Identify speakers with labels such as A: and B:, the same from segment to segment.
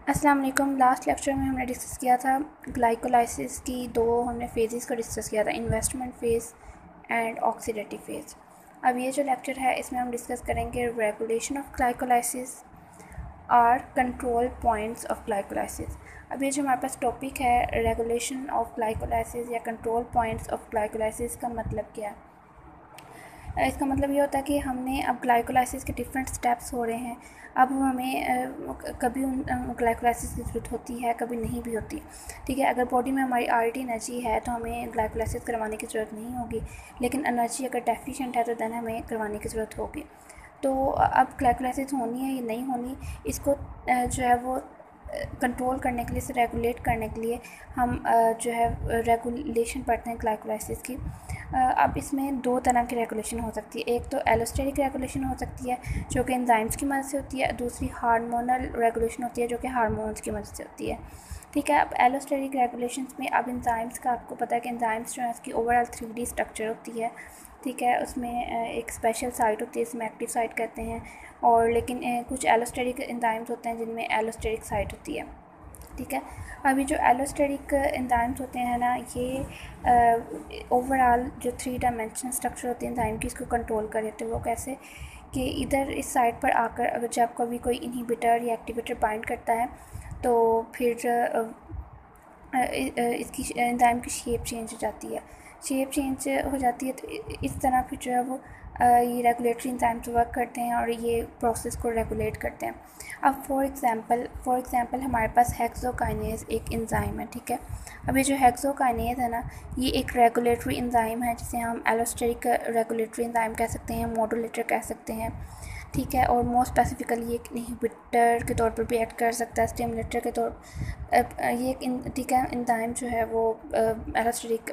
A: अस्सलाम वालेकुम। Last lecture में हमने डिस्कस किया था ग्लाइकोलाइसिस की हमने फेजेस को डिस्कस किया था, investment phase and oxidative phase. अब ये जो लेक्चर है इसमें हम डिस्कस करेंगे रेगुलेशन ऑफ ग्लाइकोलाइसिस और कंट्रोल पॉइंट्स ऑफ ग्लाइकोलाइसिस। अब ये जो हमारे पास टॉपिक है रेगुलेशन ऑफ ग्लाइकोलाइसिस या कंट्रोल पॉइंट्स ऑफ ग्लाइकोलाइसिस का मतलब क्या है। इसका मतलब ये होता है कि हमने अब ग्लाइकोलाइसिस के डिफरेंट स्टेप्स हो रहे हैं। अब हमें कभी उन ग्लाइकोलाइसिस की ज़रूरत होती है, कभी नहीं भी होती। ठीक है, अगर बॉडी में हमारी ऑलरेडी एनर्जी है तो हमें ग्लाइकोलाइसिस करवाने की ज़रूरत नहीं होगी, लेकिन एनर्जी अगर डेफिशिएंट है तो देन हमें करवाने की ज़रूरत होगी। तो अब ग्लाइकोलाइसिस होनी है या नहीं होनी, इसको जो है वो कंट्रोल करने के लिए, इसे रेगुलेट करने के लिए हम जो है रेगुलेशन पढ़ते हैं ग्लाइकोलाइसिस की। अब इसमें दो तरह की रेगुलेशन हो सकती है। एक तो एलोस्टेरिक रेगुलेशन हो सकती है जो कि एंजाइम्स की मदद से होती है, दूसरी हार्मोनल रेगुलेशन होती है जो कि हार्मोन्स की मदद से होती है। ठीक है, अब एलोस्टेरिक रेगुलेशंस में अब एंजाइम्स का आपको पता है कि एंजाइम्स जो है उसकी ओवरऑल 3D स्ट्रक्चर होती है। ठीक है, उसमें एक स्पेशल साइट होती है, इसमें एक्टिव साइट कहते हैं, और लेकिन कुछ एलोस्टेरिक एंजाइम्स होते हैं जिनमें एलोस्टेरिक साइट होती है। ठीक है, अभी जो एलोस्टेरिक एंजाइम्स होते हैं ना, ये ओवरऑल जो 3 डायमेंशन स्ट्रक्चर होती है एंजाइम की, इसको कंट्रोल कर देते हैं। वो कैसे कि इधर इस साइड पर आकर अगर जब कभी कोई इनहिबिटर या एक्टिवेटर बाइंड करता है तो फिर इसकी एंजाइम की शेप चेंज हो जाती है। शेप चेंज हो जाती है तो इस तरह फिर जो है वो ये रेगुलेटरी एंजाइम्स वर्क करते हैं और ये प्रोसेस को रेगुलेट करते हैं। अब फॉर एग्जांपल हमारे पास हेक्सोकाइनेज एक एंजाइम है। ठीक है, अब ये जो हेक्सोकाइनेज है ना, ये एक रेगुलेटरी एंजाइम है जिसे हम एलोस्टेरिक रेगुलेटरी एंजाइम कह सकते हैं, मॉड्यूलेटर कह सकते हैं। ठीक है, और मोर स्पेसिफिकली ये एक इनहिबिटर के तौर पर भी एक्ट कर सकता है, स्टिमुलेटर के तौर ये एक ठीक है एंजाइम जो है वो एलोस्टेरिक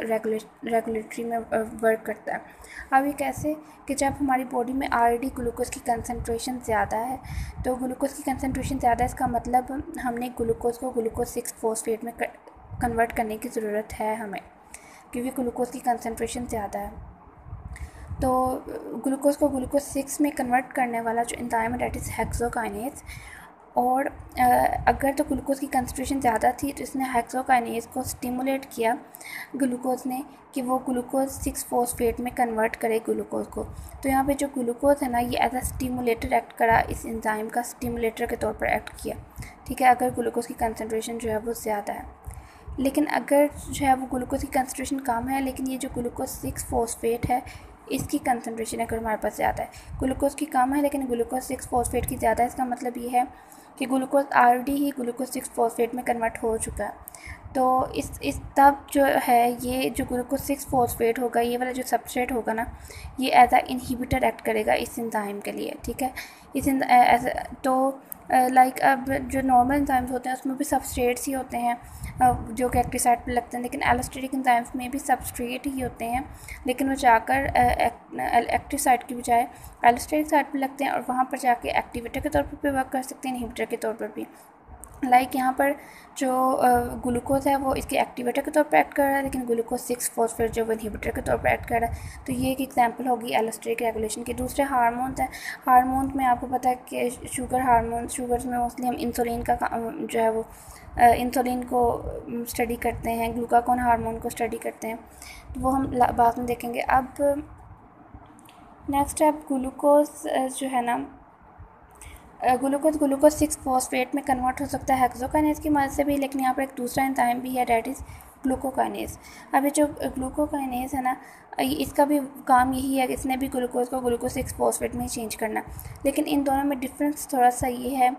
A: रेगुलेटरी में वर्क करता है। अब ये कैसे कि जब हमारी बॉडी में ऑलरेडी ग्लूकोज की कंसनट्रेशन ज़्यादा है, तो ग्लूकोज की कंसनट्रेशन ज़्यादा है इसका मतलब हमने ग्लूकोज को ग्लूकोज 6 फॉस्फेट में कन्वर्ट करने की ज़रूरत है हमें, क्योंकि ग्लूकोज की कंसनट्रेशन ज़्यादा है। तो ग्लूकोज को ग्लूकोज 6 में कन्वर्ट करने वाला जो एंजाइम है डेट इज़ हेक्सोकाइनेज। और अगर तो ग्लूकोज की कंसंट्रेशन ज़्यादा थी तो इसने हेक्सोकाइनेज को स्टिमुलेट किया ग्लूकोज ने कि वो ग्लूकोज 6 फॉस्फेट में कन्वर्ट करे ग्लूकोज को। तो यहाँ पे जो ग्लूकोज है ना, ये एज अ स्टिमुलेटर एक्ट करा, इस एंजाइम का स्टिमुलेटर के तौर पर एक्ट किया। ठीक है, अगर ग्लूकोज की कंसंट्रेशन जो है वो ज़्यादा है। लेकिन अगर जो है वो ग्लूकोज की कंसंट्रेशन कम है, लेकिन ये जो ग्लूकोज 6 फॉस्फेट है इसकी कंसंट्रेशन अगर हमारे पास ज़्यादा है, ग्लूकोज की कम है लेकिन ग्लूकोज 6 फॉस्फेट की ज़्यादा है, इसका मतलब ये है कि ग्लूकोज ऑलरेडी ही ग्लूकोज 6 फॉस्फेट में कन्वर्ट हो चुका है। तो इस तब जो है ये जो ग्लूकोज 6 फॉस्फेट होगा, ये वाला जो सबस्ट्रेट होगा ना, ये एज अ इनहिबिटर एक्ट करेगा इस एंजाइम के लिए। ठीक है, तो लाइक अब जो नॉर्मल एंजाइम्स होते हैं उसमें भी सबस्ट्रेट्स ही होते हैं जो कि एक्टिव साइट पर लगते हैं, लेकिन एलोस्टेरिक एंजाइम्स में भी सबस्ट्रेट ही होते हैं, लेकिन वो जाकर एक्टिव साइट की बजाय एलोस्टेरिक साइट पर लगते हैं और वहाँ पर जाके एक्टिवेटर के तौर पर भी वर्क कर सकते हैं, इनहिबिटर के तौर पर भी। लाइक यहाँ पर जो ग्लूकोज है वो इसके एक्टिवेटर के तौर पर एक्ट कर रहा है, लेकिन ग्लूकोज 6 फॉस्फेट जो वो इनहिबिटर के तौर पर एक्ट कर रहा है। तो ये एक एग्जांपल होगी एलोस्टेरिक रेगुलेशन की। दूसरे हार्मोन्स हैं। हार्मोन्स में आपको पता है कि शुगर्स में मोस्टली हम इंसुलिन का जो है वो इंसुलिन को स्टडी करते हैं, ग्लूकागोन हार्मोन को स्टडी करते हैं, तो वो हम बाद में देखेंगे। अब नेक्स्ट है ग्लूकोज जो है ना, ग्लूकोज 6 फॉस्फेट में कन्वर्ट हो सकता है हेक्सोकाइनेज की मदद से भी, लेकिन यहाँ पर एक दूसरा एंजाइम भी है डेट इज़ ग्लूकोकाइनेज। अब ये जो ग्लूकोकाइनेज है ना, इसका भी काम यही है कि इसने भी ग्लूकोज को ग्लूकोज 6 फॉस्फेट में ही चेंज करना। लेकिन इन दोनों में डिफरेंस थोड़ा सा ये है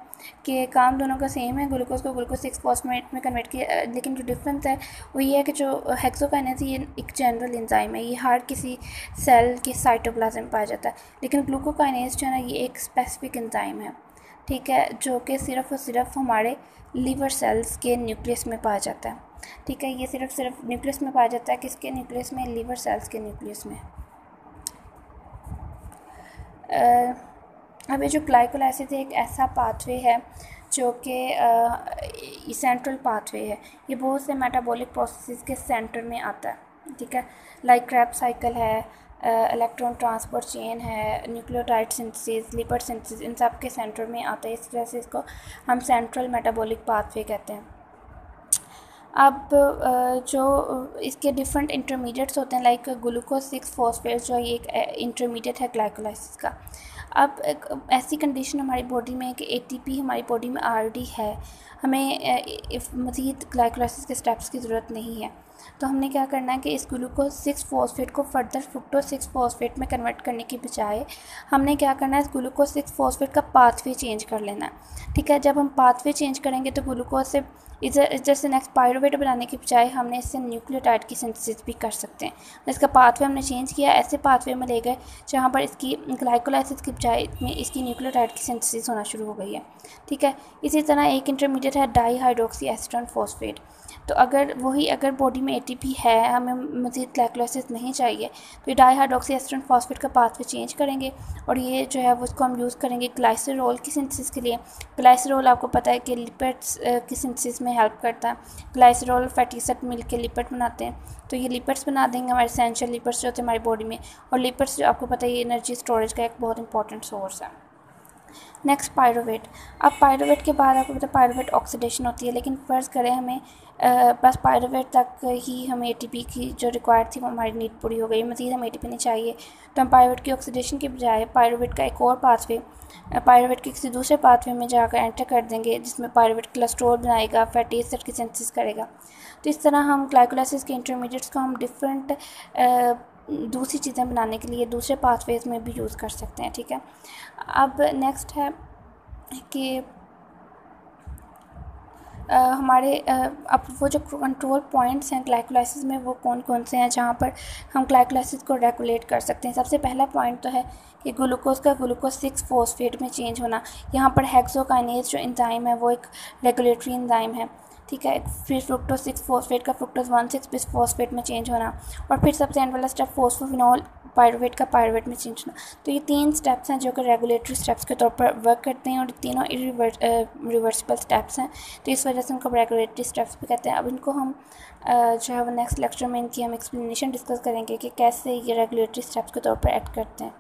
A: कि काम दोनों का सेम है, ग्लूकोज को ग्लूकोज 6 फॉस्फेट में कन्वर्ट किया, लेकिन जो डिफरेंस है वो ये है कि जो हेक्सोकाइनेज ये एक जनरल एंजाइम है, ये हर किसी सेल के साइटोप्लाज्म में पाया जाता है, लेकिन ग्लूकोकाइनेज जो है ना, ये एक स्पेसिफिक एंजाइम है। ठीक है, जो कि सिर्फ़ और सिर्फ हमारे लीवर सेल्स के न्यूक्लियस में पाया जाता है। ठीक है, ये सिर्फ न्यूक्लियस में पाया जाता है, किसके न्यूक्लियस में, लीवर सेल्स के न्यूक्लियस में। अब ये जो ग्लाइकोलाइसिस एक ऐसा पाथवे है जो कि सेंट्रल पाथवे है, ये बहुत से मेटाबॉलिक प्रोसेसेस के सेंटर में आता है। ठीक है, लाइक क्रेब्स साइकिल है, इलेक्ट्रॉन ट्रांसपोर्ट चेन है, न्यूक्लियोटाइड सिंथेसिस, लिपिड सिंथेसिस, इन सब के सेंटर में आता है। इस वजह से इसको हम सेंट्रल मेटाबॉलिक पाथवे कहते हैं। अब जो इसके डिफरेंट इंटरमीडिएट्स होते हैं, लाइक ग्लूकोज 6 फॉस्फेट, जो ये एक इंटरमीडिएट है ग्लाइकोलाइसिस का। अब एक ऐसी कंडीशन हमारी बॉडी में कि एटीपी हमारी बॉडी में ऑलरेडी है, हमें मज़ीद ग्लाइकोलाइसिस के स्टेप्स की ज़रूरत नहीं है। तो हमने क्या करना है कि इस ग्लूकोज 6 फॉस्फेट को फर्दर फ्रुक्टोज 6 फॉस्फेट में कन्वर्ट करने की बजाय हमने क्या करना है, इस ग्लूकोज 6 फॉस्फेट का पाथवे चेंज कर लेना है। ठीक है, जब हम पाथवे चेंज करेंगे तो ग्लूकोज से इधर से नेक्स्ट पायरुवेट बनाने की बजाय हमने इससे न्यूक्लियोटाइड की सिंथेसिस भी कर सकते हैं। इसका पाथवे हमने चेंज किया, ऐसे पाथवे में ले गए जहाँ पर इसकी ग्लाइकोलाइसिस की बजाय इसकी न्यूक्लियोटाइड की सिंथेसिस होना शुरू हो गई है। ठीक है, इसी तरह एक इंटरमीडिएट है डाईहाइड्रोक्सी एसीटोन फॉस्फेट। तो अगर बॉडी में एटीपी है, हमें मज़ीद ग्लाइकोलाइसिस नहीं चाहिए, तो ये डाईहाइड्रोक्सी एसीटोन फॉस्फेट का पाथवे चेंज करेंगे और ये जो है वो उसको हम यूज़ करेंगे ग्लाइसरॉल की सिंथेसिस के लिए। ग्लाइसरॉल आपको पता है कि लिपिड्स की सिंथेसिस में हेल्प करता है। ग्लाइसरॉल फैटी एसिड मिल के लिपिड बनाते हैं, तो ये लिपिड्स बना देंगे हमारे एसेंशियल लिपिड्स जो होते हैं हमारी बॉडी में। और लिपिड्स जो आपको पता है ये एनर्जी स्टोरेज का एक बहुत इंपॉर्टेंट सोर्स है। Next pyruvate. अब पायरुवेट के बाद आपको पता है पायरुवेट ऑक्सीडेशन होती है, लेकिन फ़र्ज़ करें हमें बस पायरुवेट तक ही हमें एटीपी की जो रिक्वायर्ड थी वो हमारी नीड पूरी हो गई, मज़ीद हमें एटीपी नहीं चाहिए, तो हम पायरुवेट की ऑक्सीडेशन के बजाय पायरुवेट का एक और पाथवे पायरुवेट के किसी दूसरे पाथवे में जाकर एंटर कर देंगे, जिसमें पायरुवेट कोलेस्ट्रॉल बनाएगा, फैटी एसिड की सिंथेसिस करेगा। तो इस तरह हम ग्लाइकोलाइसिस के इंटरमीडिएट्स को हम डिफरेंट दूसरी चीज़ें बनाने के लिए दूसरे पाथवेज में भी यूज़ कर सकते हैं। ठीक है, अब नेक्स्ट है कि हमारे अब वो जो कंट्रोल पॉइंट्स हैं ग्लाइकोलाइसिस में वो कौन कौन से हैं जहाँ पर हम ग्लाइकोलाइसिस को रेगुलेट कर सकते हैं। सबसे पहला पॉइंट तो है कि ग्लूकोज का ग्लूकोज 6 फॉस्फेट में चेंज होना। यहाँ पर हेक्सोकाइनेज जो एंजाइम है वो एक रेगुलेटरी एंजाइम है। ठीक है, फिर फ्रुक्टोज 6 फॉस्फेट का फ्रुक्टोज 1,6 बिस फॉस्फेट में चेंज होना, और फिर सबसे एंड वाला स्टेप फॉस्फोफिनॉल पायरुवेट का पायरुवेट में चेंज होना। तो ये 3 स्टेप्स हैं जो कि रेगुलेटरी स्टेप्स के तौर पर वर्क करते हैं, और तीनों रिवर्सिबल स्टेप्स हैं, तो इस वजह से उनको रेगुलेटरी स्टेप्स भी कहते हैं। अब इनको हम जो है वो नेक्स्ट लेक्चर में इनकी हम एक्सप्लेनेशन डिस्कस करेंगे कि कैसे ये रेगुलेटरी स्टेप्स के तौर पर एक्ट करते हैं।